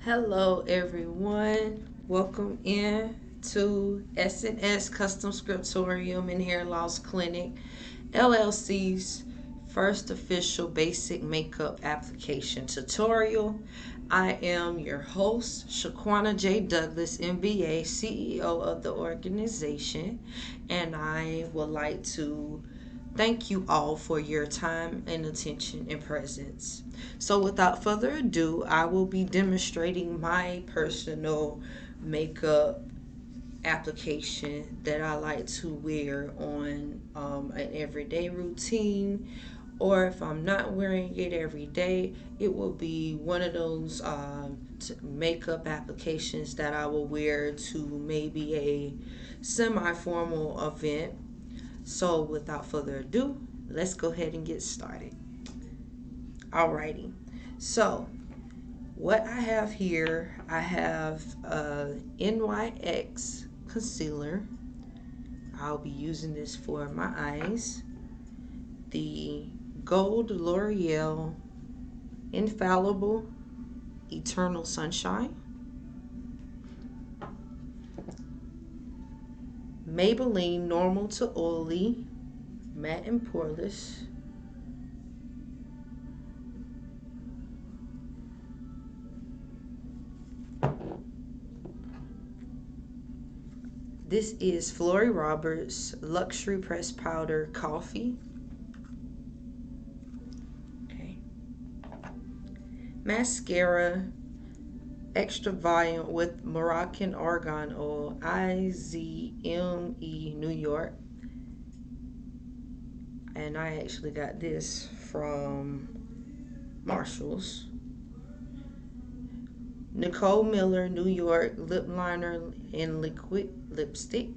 Hello everyone, welcome in to S&S Custom Scriptorium and Hair Loss Clinic LLC's first official basic makeup application tutorial. I am your host, Shaquana J. Douglas, MBA, CEO of the organization, and I would like to thank you all for your time and attention and presence. So, without further ado, I will be demonstrating my personal makeup application that I like to wear on an everyday routine, or if I'm not wearing it every day, it will be one of those makeup applications that I will wear to maybe a semi formal event. So, without further ado, let's go ahead and get started. Alrighty. So, what I have here, I have NYX concealer. I'll be using this for my eyes. The Gold L'Oreal Infallible Eternal Sunshine. Maybelline Normal to Oily Matte+Poreless. This is Flori Roberts Luxury Pressed Powder Coffee. Okay. Mascara Extra Volume with Moroccan Argan Oil, IZME New York. And I actually got this from Marshall's. Nicole Miller New York Lip Liner in Liquid Lipstick.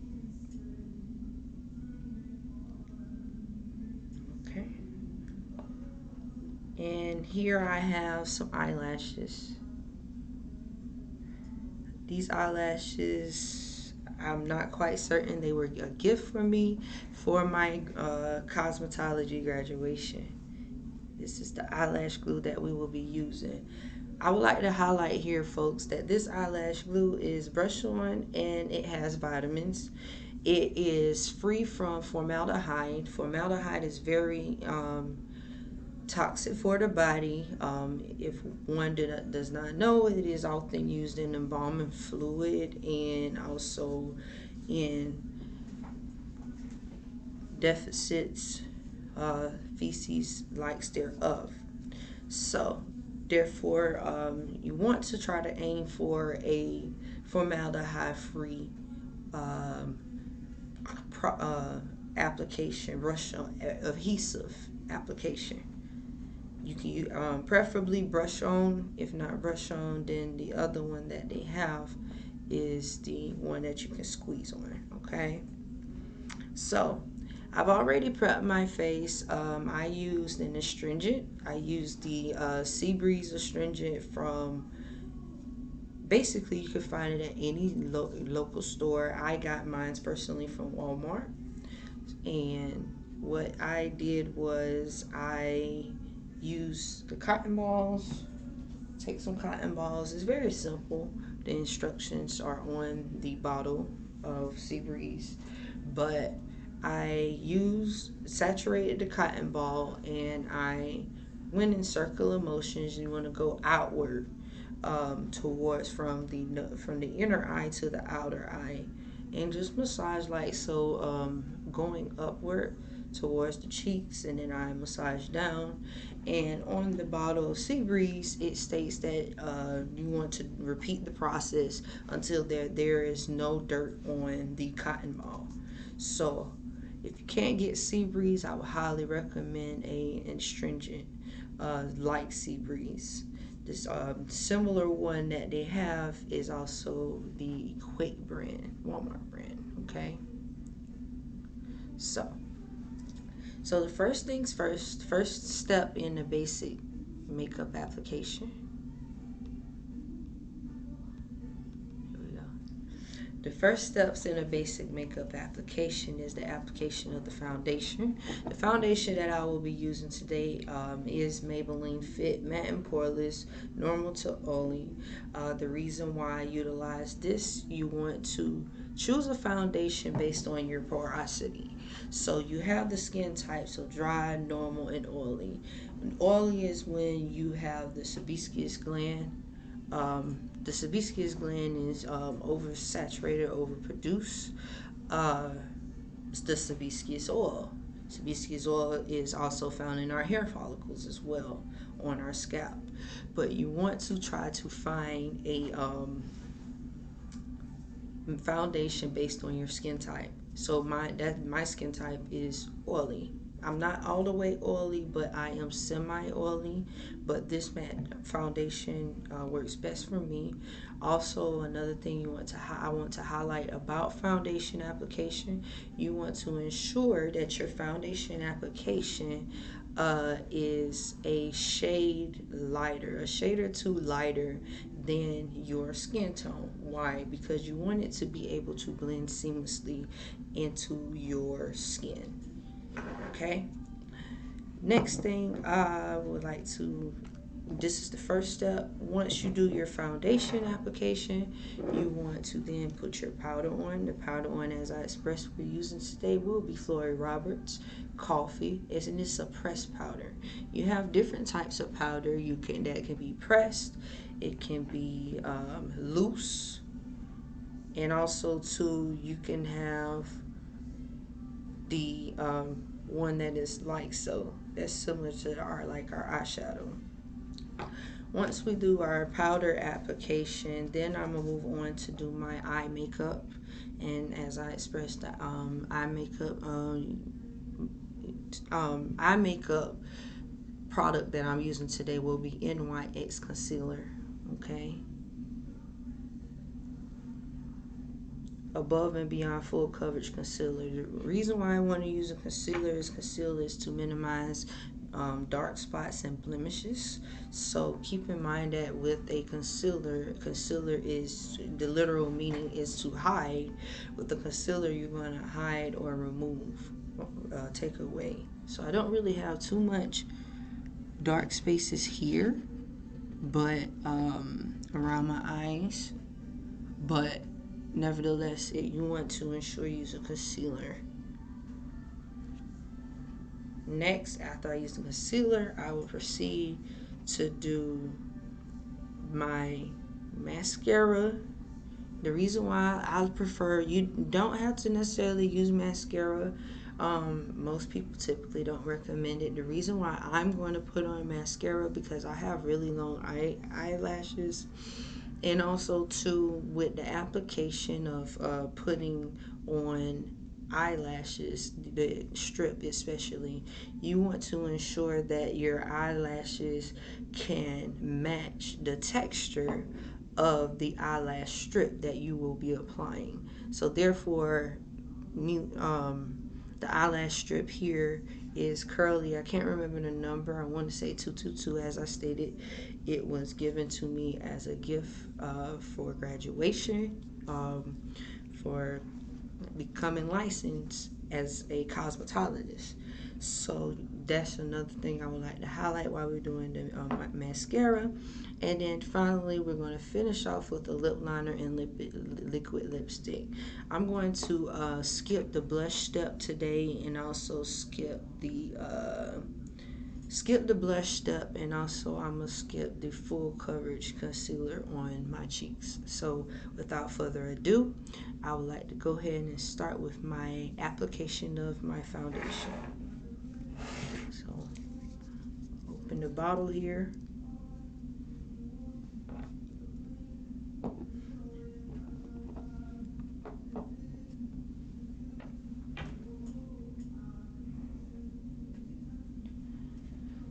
Okay. And here I have some eyelashes. These eyelashes, I'm not quite certain. They were a gift for me for my cosmetology graduation. This is the eyelash glue that we will be using. I would like to highlight here, folks, that this eyelash glue is brush on and it has vitamins. It is free from formaldehyde. Formaldehyde is very toxic for the body. If one does not know, it is often used in embalming fluid and also in deficits, feces likes thereof. So, therefore, you want to try to aim for a formaldehyde-free um, application, brush on adhesive application. You can preferably brush on. If not brush on, then the other one that they have is the one that you can squeeze on. Okay. So I've already prepped my face. I used an astringent. I used the Sea Breeze astringent from, basically you can find it at any local store. I got mine personally from Walmart. And what I did was I used the cotton balls. Take some cotton balls. It's very simple. The instructions are on the bottle of Sea Breeze. But I used saturated the cotton ball and I went in circular motions. You want to go outward towards from the inner eye to the outer eye, and just massage like so, going upward towards the cheeks, and then I massage down. And on the bottle of Sea Breeze, it states that you want to repeat the process until there is no dirt on the cotton ball. So if you can't get Sea Breeze, I would highly recommend a astringent like Sea Breeze. This similar one that they have is also the Quick brand, Walmart brand. Okay, so the first things first, first step in the basic makeup application. Here we go. The first steps in a basic makeup application is the application of the foundation. The foundation that I will be using today is Maybelline Fit Matte and Poreless, normal to oily. The reason why I utilize this, you want to choose a foundation based on your porosity. So you have the skin type, so dry, normal, and oily. And oily is when you have the sebaceous gland. The sebaceous gland is oversaturated, overproduced. It's the sebaceous oil. Sebaceous oil is also found in our hair follicles as well on our scalp. But you want to try to find a foundation based on your skin type. So my skin type is oily. I'm not all the way oily, but I am semi-oily. But this matte foundation works best for me. Also, another thing I want to highlight about foundation application, you want to ensure that your foundation application is a shade lighter, a shade or two lighter than your skin tone. Why? Because you want it to be able to blend seamlessly into your skin. Okay, next thing I would like to, this is the first step. Once you do your foundation application, you want to then put your powder on. The powder on, as I expressed, we're using today will be Flori Roberts Coffee. It's a pressed powder. You have different types of powder that can be pressed. It can be loose, and also too you can have the one that is like so. That's similar to our eyeshadow. Once we do our powder application, then I'm gonna move on to do my eye makeup. And as I expressed, the eye makeup product that I'm using today will be Noix concealer. Okay. Above and Beyond Full Coverage Concealer. The reason why I want to use a concealer is to minimize dark spots and blemishes. So keep in mind that with a concealer is, the literal meaning is to hide. With the concealer, you're going to hide or remove, take away. So I don't really have too much dark spaces here, but around my eyes, but nevertheless, you want to ensure you use a concealer. Next, after I use the concealer, I will proceed to do my mascara. The reason why I prefer, you don't have to necessarily use mascara. Most people typically don't recommend it. The reason why I'm going to put on mascara, because I have really long eyelashes. And also too, with the application of putting on eyelashes, the strip especially, you want to ensure that your eyelashes can match the texture of the eyelash strip that you will be applying. So therefore, the eyelash strip here is curly. I can't remember the number. I want to say 222, as I stated. It was given to me as a gift for graduation, for becoming licensed as a cosmetologist. So that's another thing I would like to highlight while we're doing the mascara. And then finally, we're going to finish off with a lip liner and liquid lipstick. I'm going to skip the blush step today, and also skip the blush step, and also I'm going to skip the full coverage concealer on my cheeks. So without further ado, I would like to go ahead and start with my application of my foundation. So open the bottle here.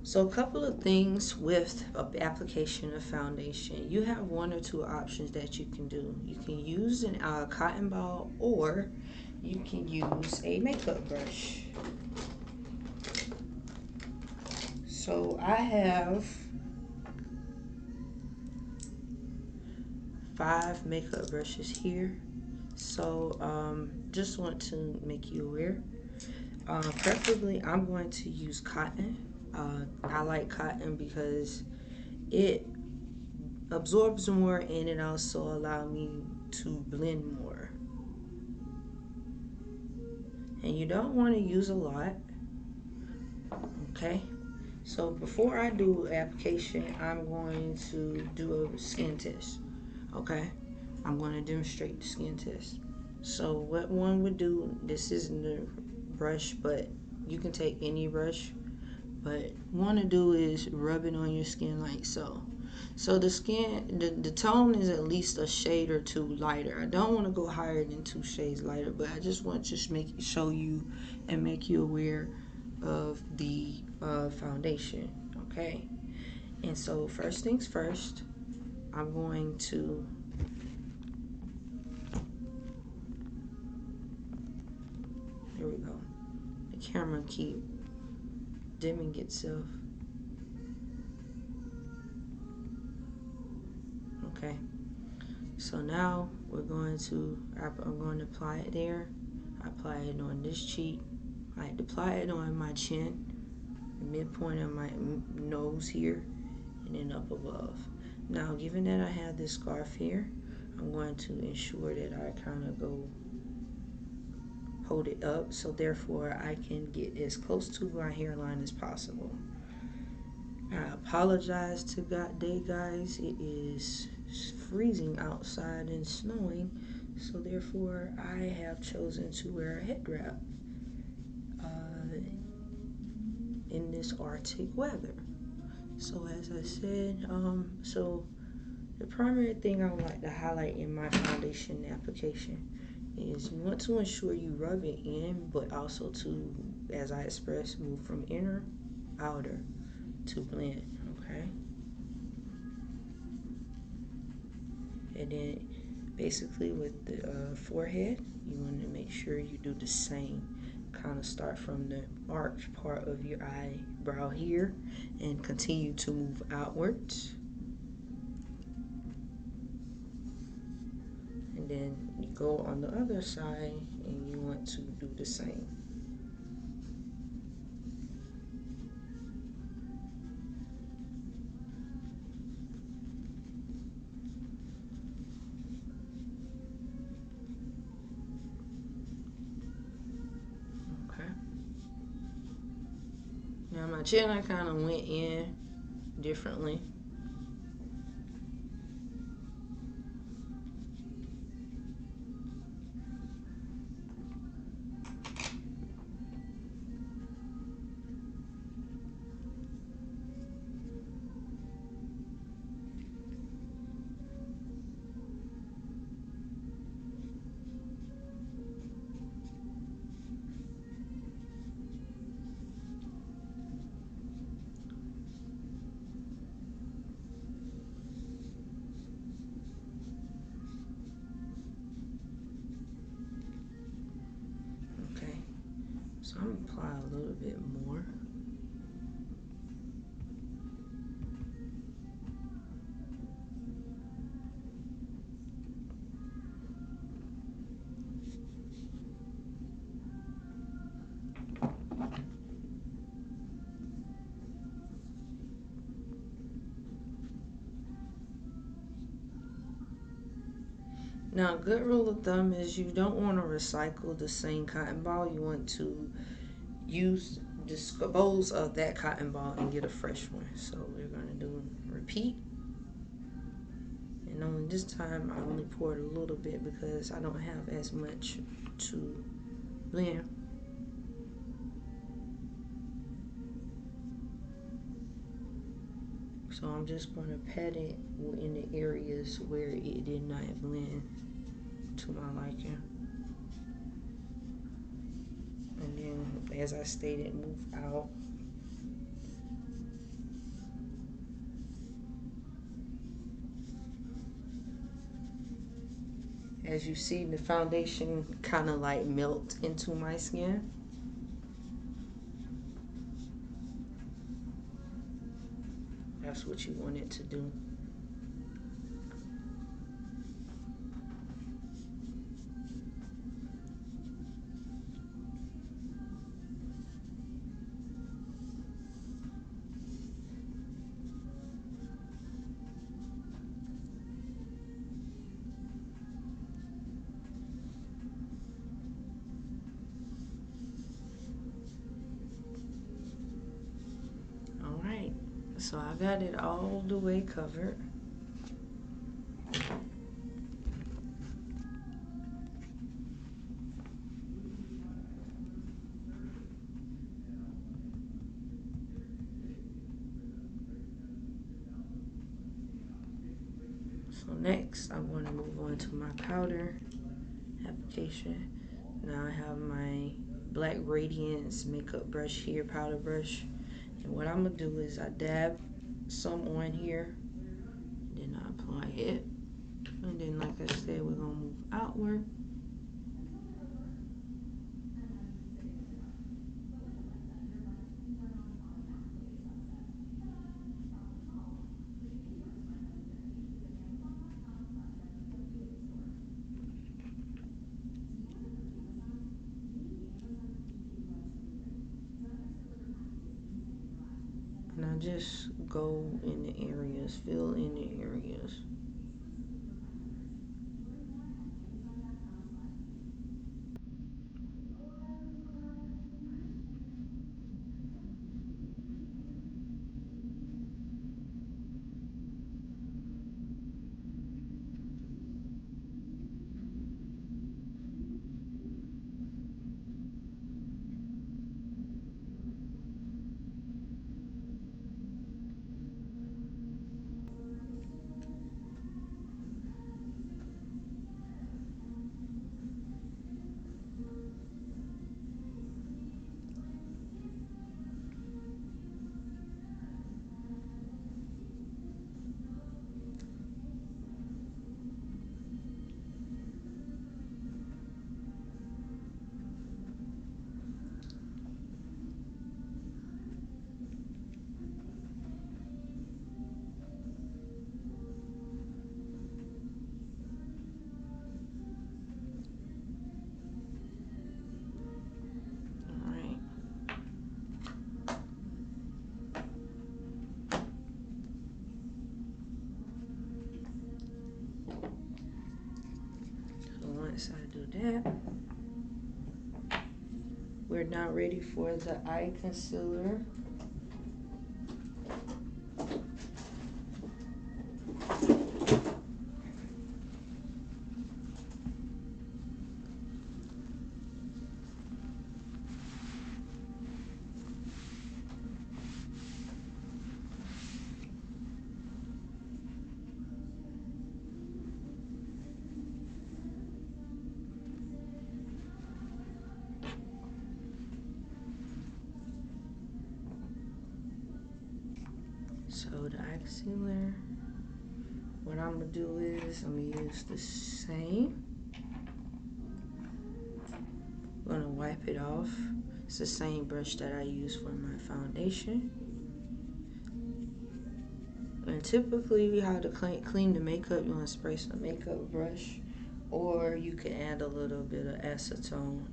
So a couple of things with the application of foundation. You have one or two options that you can do. You can use a cotton ball, or you can use a makeup brush. So I have 5 makeup brushes here. So just want to make you aware. Preferably, I'm going to use cotton. I like cotton because it absorbs more and it also allows me to blend more. And you don't want to use a lot, okay? So before I do application, I'm going to do a skin test, okay? I'm going to demonstrate the skin test. So what one would do, this isn't a brush, but you can take any brush, but want to do is rub it on your skin like so. So the skin, the tone is at least a shade or two lighter. I don't want to go higher than 2 shades lighter, but I just want to show you and make you aware of the foundation, okay? And so first things first, I'm going to there we go. The camera keep dimming itself. Okay. So now I'm going to apply it there. I apply it on this cheek. I apply it on my chin, the midpoint of my nose here, and then up above. Now, given that I have this scarf here, I'm going to ensure that I kind of hold it up, so therefore I can get as close to my hairline as possible. I apologize to guys. It is freezing outside and snowing, so therefore I have chosen to wear a head wrap in this Arctic weather. So as I said, so the primary thing I would like to highlight in my foundation application is you want to ensure you rub it in, but also to, as I expressed, move from inner outer to blend, okay? And then basically with the forehead, you want to make sure you do the same. Kind of start from the arch part of your eyebrow here and continue to move outwards. And then you go on the other side and you want to do the same. Okay. Now my chin, I kind of went in differently. Okay. So I'm gonna apply a little bit more. Now, a good rule of thumb is you don't want to recycle the same cotton ball. You want to dispose of that cotton ball and get a fresh one. So we're going to do repeat. And only this time I only poured a little bit because I don't have as much to blend. So I'm just going to pat it in the areas where it did not blend to my liking. And then, as I stated, move out. As you see, the foundation kind of like melt into my skin. That's what you want it to do. So I got it all the way covered. So next, I'm going to move on to my powder application. Now I have my Black Radiance makeup brush here, powder brush. And what I'm going to do is I dab some on here, then I apply it. And then, like I said, we're going to move outward. And I just go in the areas, fill in the areas. Once I do that, we're now ready for the eye concealer. So the eye concealer, what I'm gonna do is I'm gonna use the same. I'm gonna wipe it off. It's the same brush that I use for my foundation. And typically how to clean the makeup, you wanna spray some makeup brush, or you can add a little bit of acetone.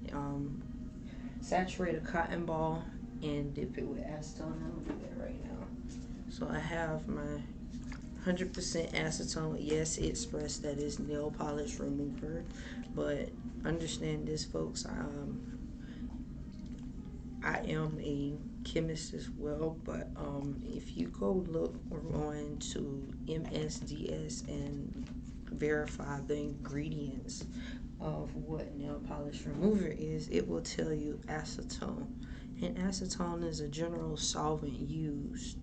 Saturate a cotton ball and dip it with acetone. I'm gonna do that right now. So I have my 100% acetone. Yes, it expressed that it's nail polish remover, but understand this, folks. I am a chemist as well, but if you go look on to MSDS and verify the ingredients of what nail polish remover is, it will tell you acetone. And acetone is a general solvent used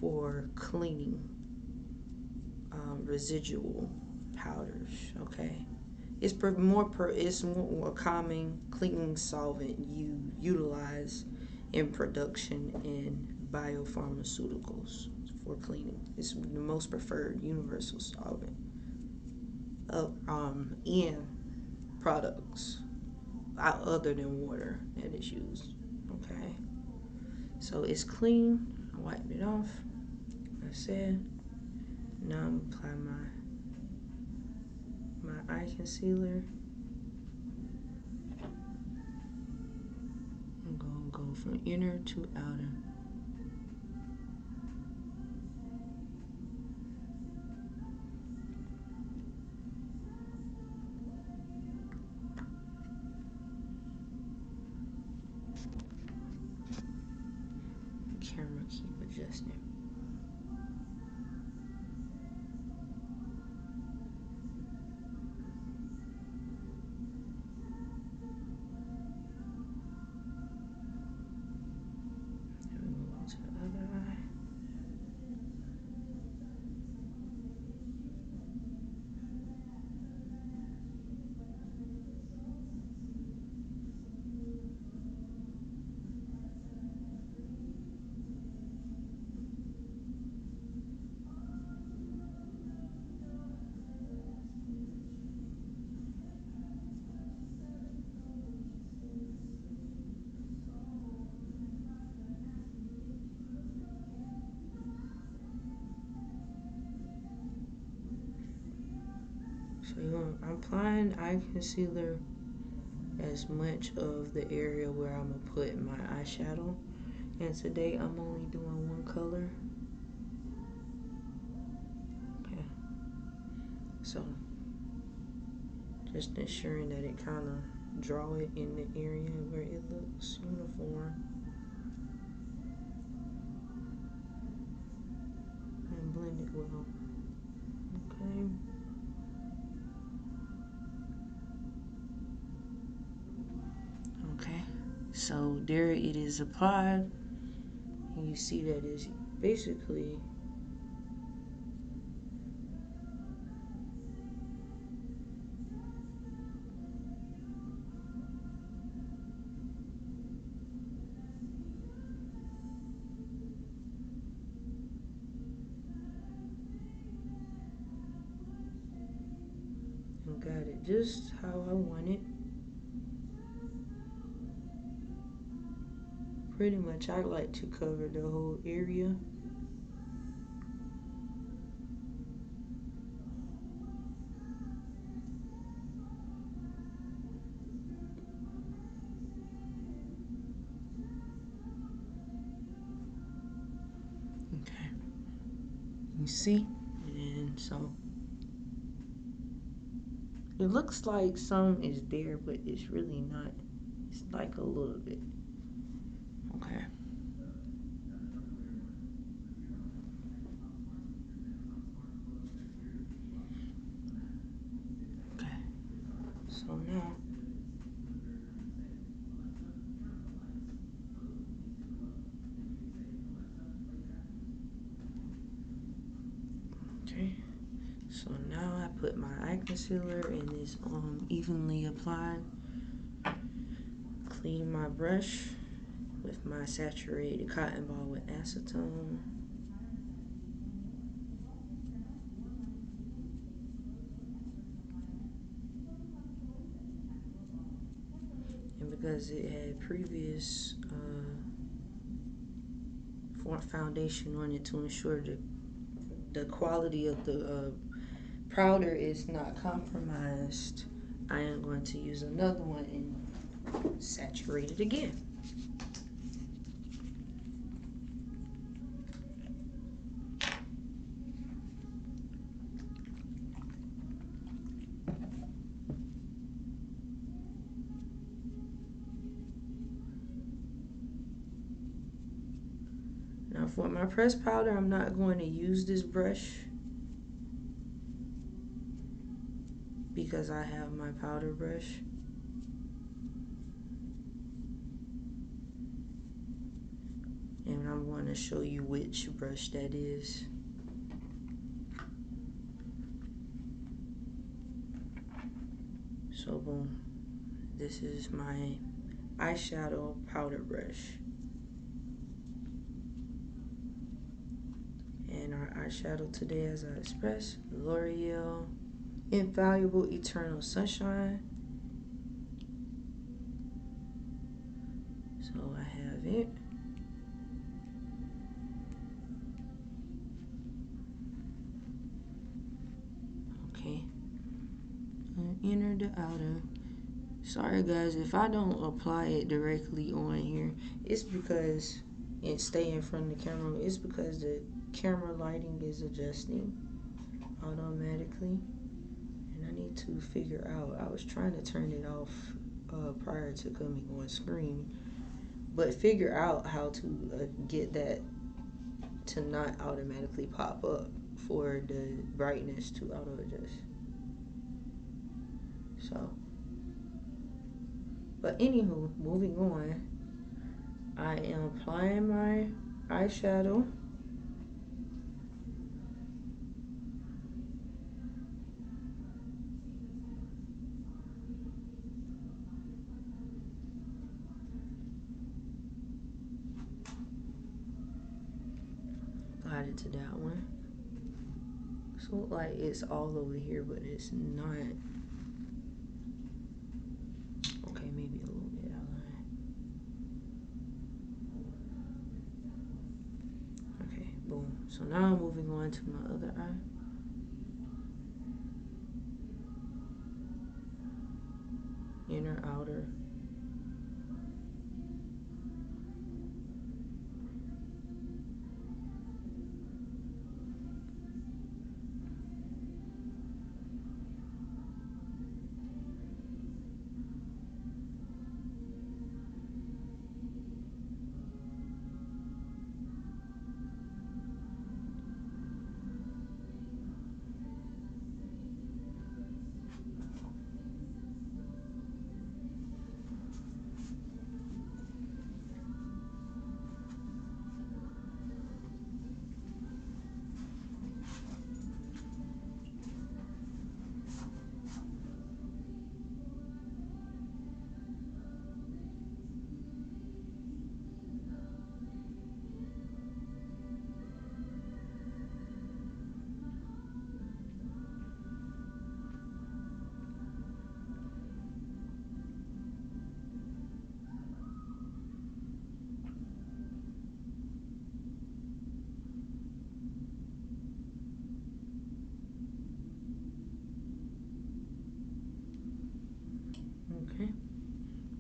for cleaning residual powders. Okay, it's more common cleaning solvent you utilize in production in biopharmaceuticals for cleaning. It's the most preferred universal solvent of in products other than water that is used. Okay, so it's clean. I wiped it off. I said, now I'm gonna apply my eye concealer. I'm gonna go from inner to outer. Camera keep adjusting. So I'm applying eye concealer as much of the area where I'm gonna put my eyeshadow. And today I'm only doing one color. Okay. So just ensuring that it kind of draw it in the area where it looks uniform. And blend it well. Okay. Okay. So there it is applied. And you see that it's basically got it just how I want it. Pretty much I like to cover the whole area. Okay. You see? And so it looks like some is there, but it's really not. It's like a little bit. Okay. Okay. So now okay. So now I put my eye concealer and it's evenly applied. Clean my brush with my saturated cotton ball with acetone. And because it had previous foundation on it to ensure the quality of the powder is not compromised, I am going to use another one and saturate it again. Now for my pressed powder, I'm not going to use this brush because I have my powder brush. And I'm going to show you which brush that is. So boom, this is my eyeshadow powder brush. And our eyeshadow today, as I expressed, L'Oreal Infallible Eternal Sunshine. So I have it. Okay. Inner to outer. Sorry guys, if I don't apply it directly on here, it's because it stay in front of the camera. It's because the camera lighting is adjusting automatically. And I need to figure out, I was trying to turn it off prior to coming on screen, but figure out how to get that to not automatically pop up for the brightness to auto adjust. So, but anywho, moving on, I am applying my eyeshadow. Got it to that one. So like it's all over here, but it's not. Okay, maybe a little bit outline. Okay, boom. So now I'm moving on to my other eye. inner outer. Okay,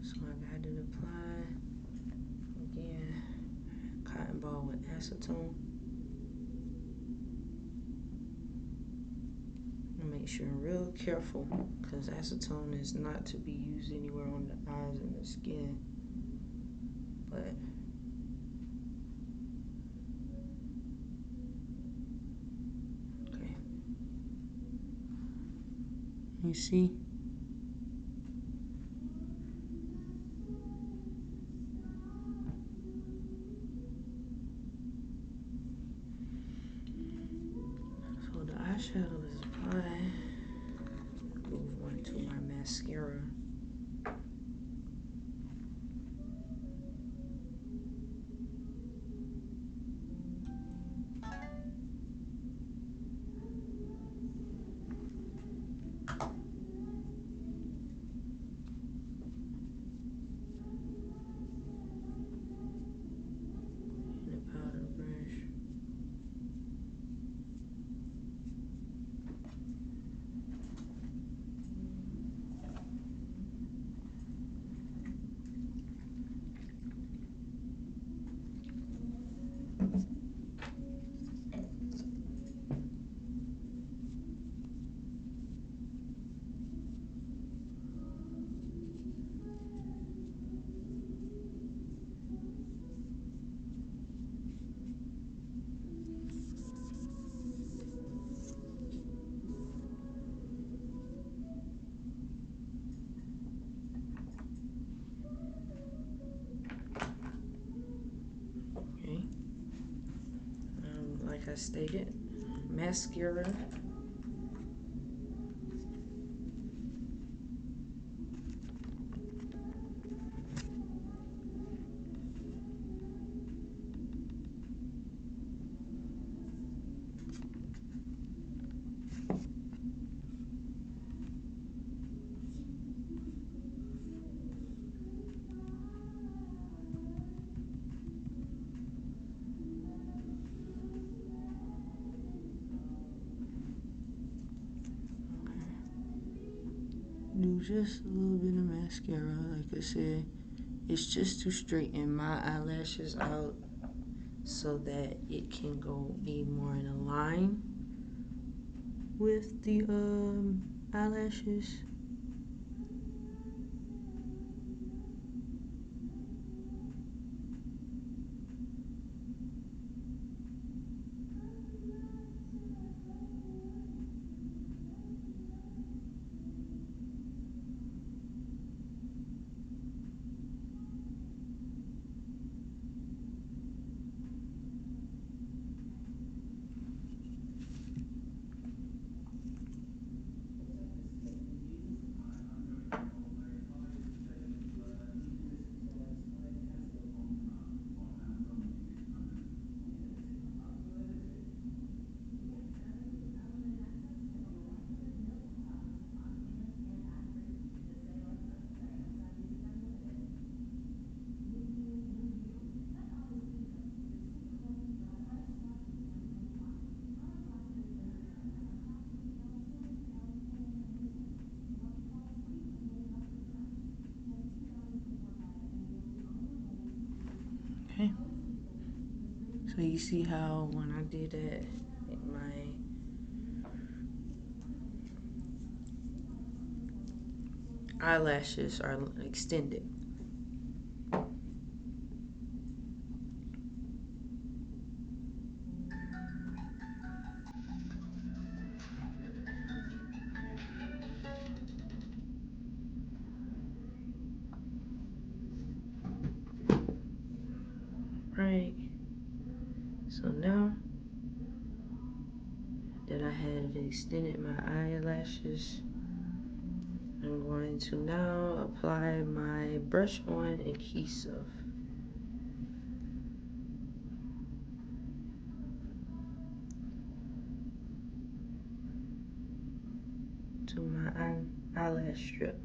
so I got it applied. Again, cotton ball with acetone. Make sure I'm real careful because acetone is not to be used anywhere on the eyes and the skin. But okay, you see? So the eyeshadow is applied. Move on to my mascara. And a powder brush. Okay. Like I stated, mascara. Do just a little bit of mascara. Like I said, it's just to straighten my eyelashes out so that it can go be more in a line with the eyelashes. So you see how when I did that, my eyelashes are extended. Right. So now that I have extended my eyelashes, I'm going to now apply my brush on adhesive to my eyelash strip.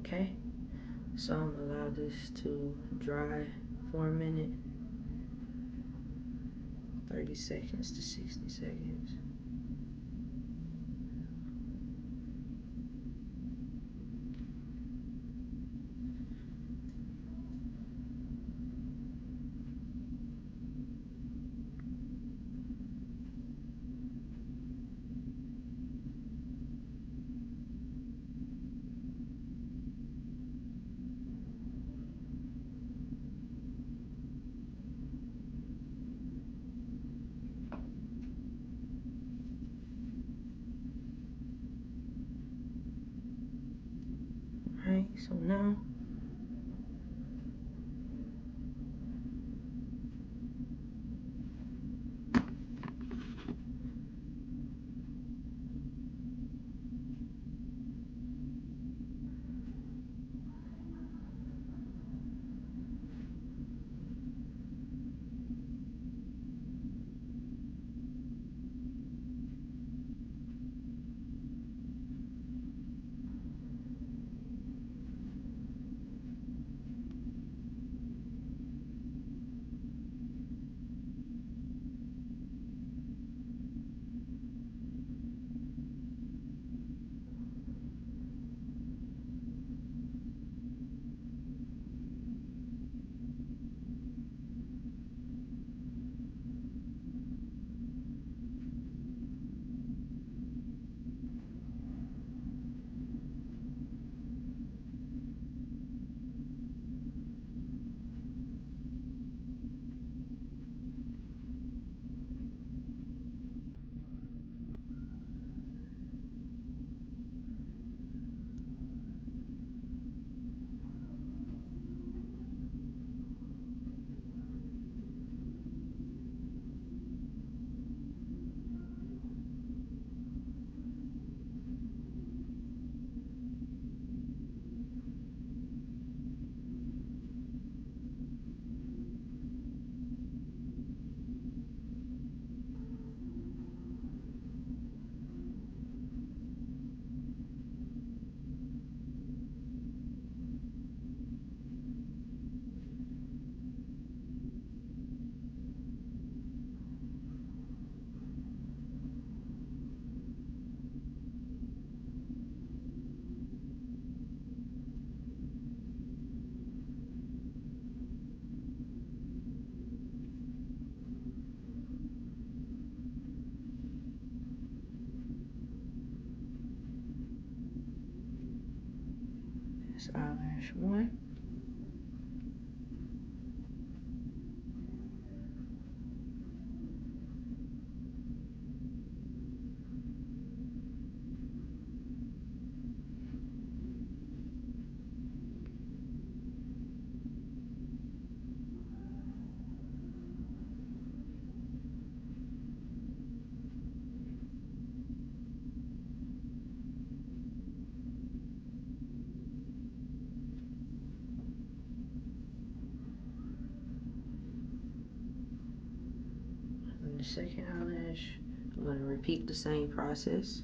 Okay, so I'm gonna allow this to dry for a minute, 30 seconds to 60 seconds. Alright, so now that's eyelash one. second eyelash. I'm going to repeat the same process.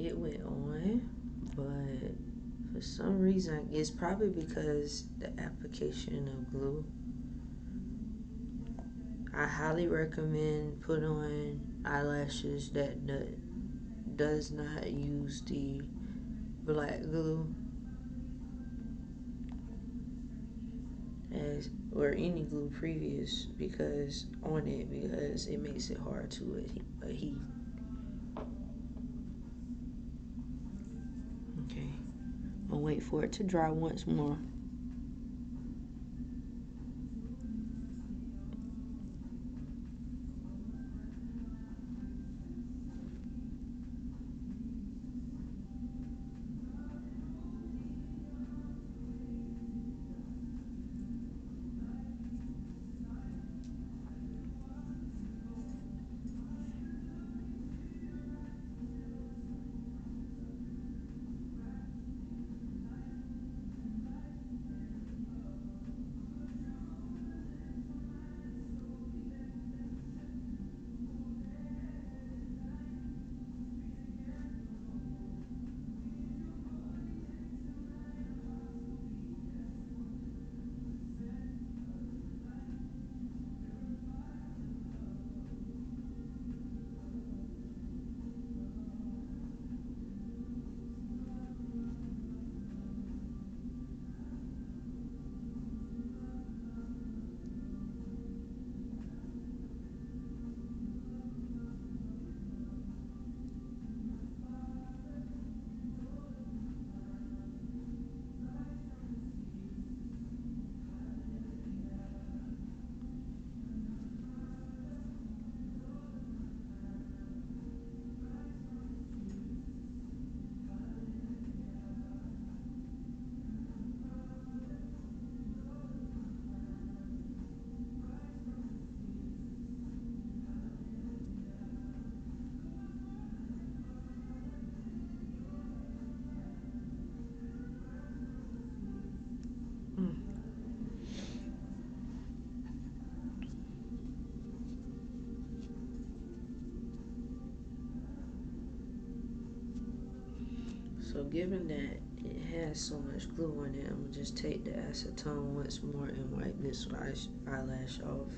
it went on, but for some reason, it's probably because the application of glue. I highly recommend put on eyelashes that does not use the black glue or any glue previous because it makes it hard to adhere. Okay, I'll wait for it to dry once more. So given that it has so much glue on it, I'm gonna just take the acetone once more and wipe this eyelash off.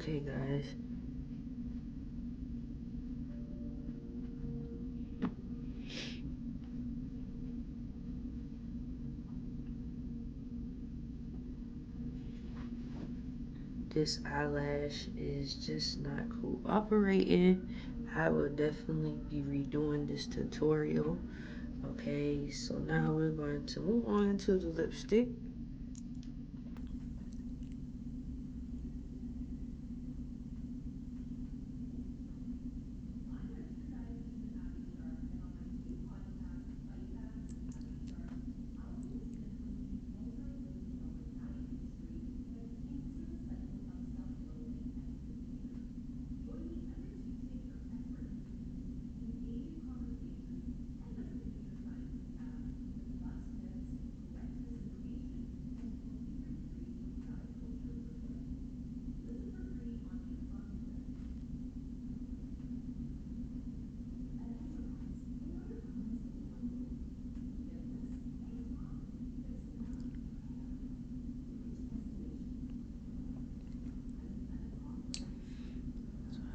Okay, guys. This eyelash is just not cooperating. I will definitely be redoing this tutorial. Okay, so now we're going to move on to the lipstick.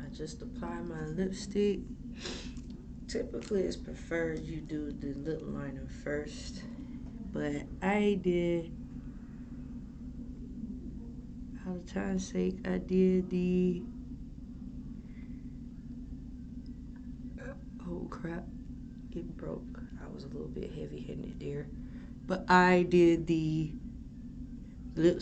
I just apply my lipstick. Typically, it's preferred you do the lip liner first, but out of time's sake, I did the, oh crap, it broke. I was a little bit heavy-handed there, but I did the lip.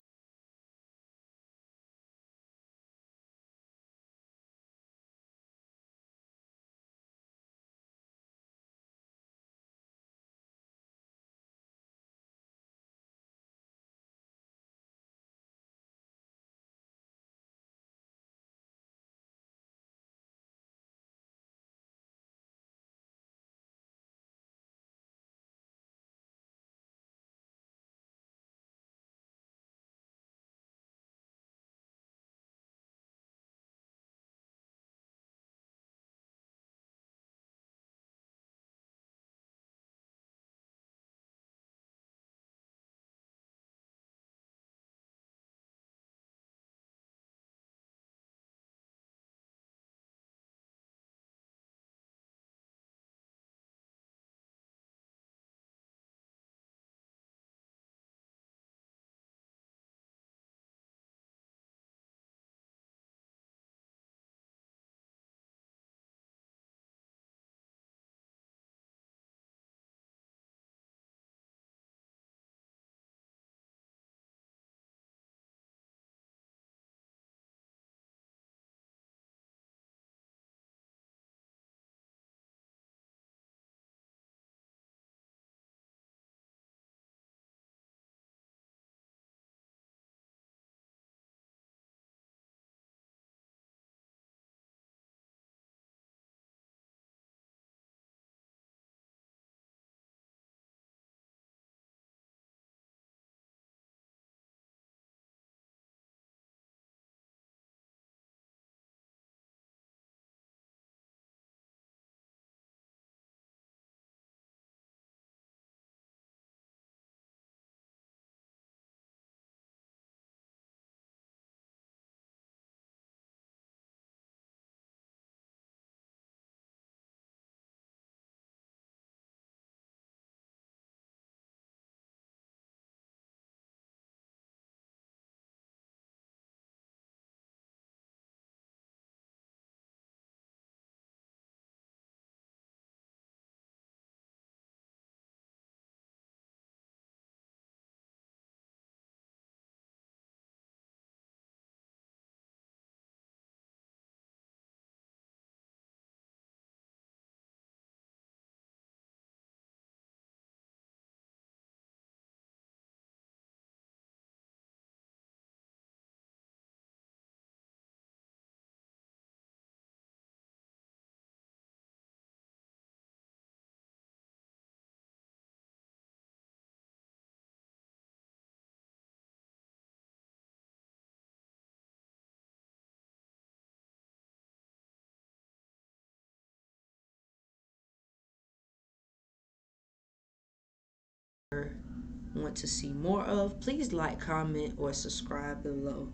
Want to see more of, please like, comment, or subscribe below.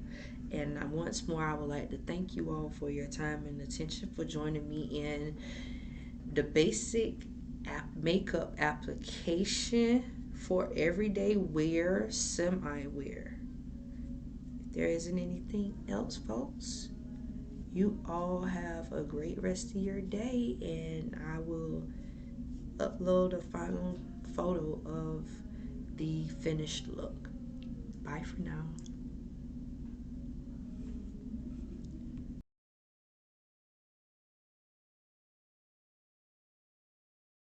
And once more, I would like to thank you all for your time and attention, for joining me in the basic makeup application for everyday wear, semi-wear. If there isn't anything else, folks, you all have a great rest of your day, and I will upload a final photo of the finished look. Bye for now.